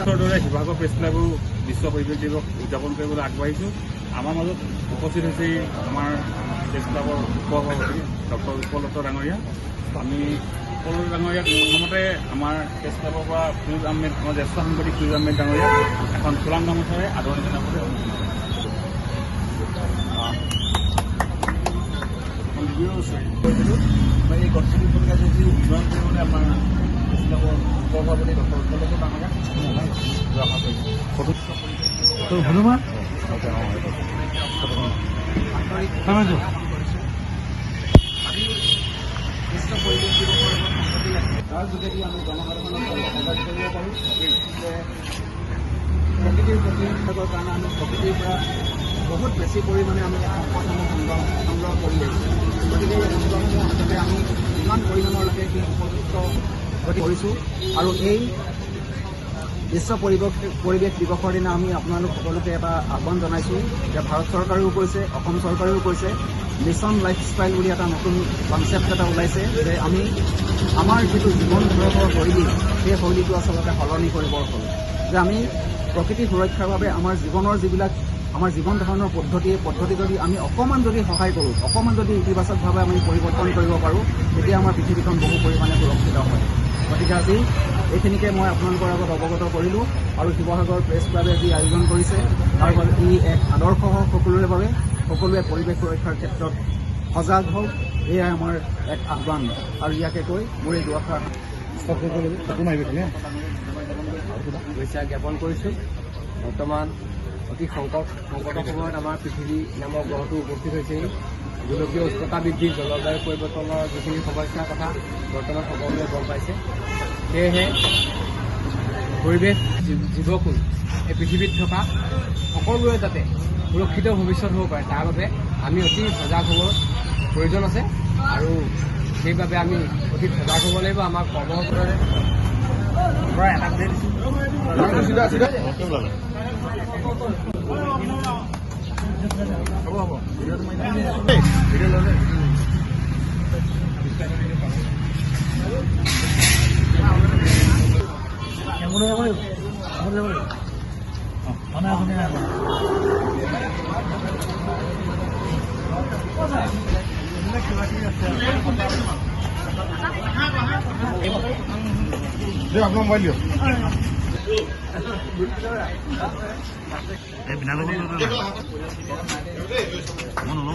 দৰে শিৱসাগৰ প্ৰেছ ক্লাবো বিশ্ব পৰিৱেশ দিৱস উদযাপন কৰিবলৈ আগবাঢ়িছোঁ। আমাৰ মাজত উপস্থিত হৈছে আমাৰ প্ৰেছ ক্লাবৰ উপসভাপতি ডক্টৰ উপলব্ধ ডাঙৰীয়া। আমি উপলব্ধ ডাঙৰীয়াক প্ৰথমতে আমাৰ প্ৰেছ ক্লাবৰ পৰা ফিৰোজ আহমেদ, আমাৰ জ্যেষ্ঠ সাংবাদিক ফিৰোজ আহমেদ ডাঙৰীয়াক এখন চোলাং গামোচাৰে আদৰণি জনাবলৈ এই গছপুলি কাৰ্যসূচী উন্নয়ন কৰিবলৈ আমাৰ প্ৰেছ ক্লাবৰ উপসভাপতি ডক্টৰ উপলব্ধ ডাঙৰীয়াক আশা কৰিছোঁ। হনুমান তাৰ যোগেদি আমি জনসাধাৰণক সজাগ কৰিব পাৰোঁ যে প্ৰকৃতিৰ প্ৰতিৰোধৰ কাৰণে আমি প্ৰকৃতিৰ পৰা বহুত বেছি পৰিমাণে আমি সম্পদসমূহ সংগ্ৰহ কৰি আহিছোঁ। গতিকে এই সম্পদসমূহ যাতে আমি ইমান পৰিমাণলৈকে সেই উপযুক্ত কৰিছোঁ। আৰু এই বিশ্ব পৰিৱেশ দিৱসৰ দিনা আমি আপোনালোক সকলোকে এটা আহ্বান জনাইছোঁ যে ভাৰত চৰকাৰেও কৈছে, অসম চৰকাৰেও কৈছে, মিছন লাইফষ্টাইল বুলি এটা নতুন কনচেপ্ট এটা ওলাইছে যে আমি আমাৰ যিটো জীৱন ধাৰণৰ শৈলী, সেই শৈলীটো আচলতে সলনি কৰিবৰ হ'ল। যে আমি প্ৰকৃতি সুৰক্ষাৰ বাবে আমাৰ জীৱনৰ যিবিলাক আমাৰ জীৱন ধাৰণৰ পদ্ধতি যদি আমি অকণমান যদি সহায় কৰোঁ, অকণমান যদি ইতিবাচকভাৱে আমি পৰিৱৰ্তন কৰিব পাৰোঁ, তেতিয়া আমাৰ পৃথিৱীখন বহু পৰিমাণে সুৰক্ষিত হয়। গতিকে আজি এইখিনিকে মই আপোনালোকৰ আগত অৱগত কৰিলোঁ। আৰু শিৱসাগৰ প্ৰেছ ক্লাবে যি আয়োজন কৰিছে তাৰ বাবে ই এক আদৰ্শ হওক সকলোৰে বাবে। সকলোৱে পৰিৱেশ সুৰক্ষাৰ ক্ষেত্ৰত সজাগ হওক, এয়াই আমাৰ এক আহ্বান। আৰু ইয়াকে কৈ মোৰ এই দুআষাৰ শুভেচ্ছা জ্ঞাপন কৰিছোঁ। বৰ্তমান অতি সংকটৰ সময়ত আমাৰ পৃথিৱী নামৰ গ্ৰহটো উপস্থিত হৈছেহি। গোলকীয় উষ্ণতা বৃদ্ধি, জলবায়ু পৰিৱৰ্তনৰ যিখিনি সমস্যাৰ কথা বৰ্তমান সকলোৱে গম পাইছে। সেয়েহে পৰিৱেশ জীৱকুল এই পৃথিৱীত থকা সকলোৰে যাতে সুৰক্ষিত ভৱিষ্যত হ'ব পাৰে, তাৰ বাবে আমি অতি সজাগ হ'বৰ প্ৰয়োজন আছে। আৰু সেইবাবে আমি অতি সজাগ হ'ব লাগিব। আমাৰ কৰ্মসূত্ৰৰে আপোনাৰ মোবাইল দিয়ক।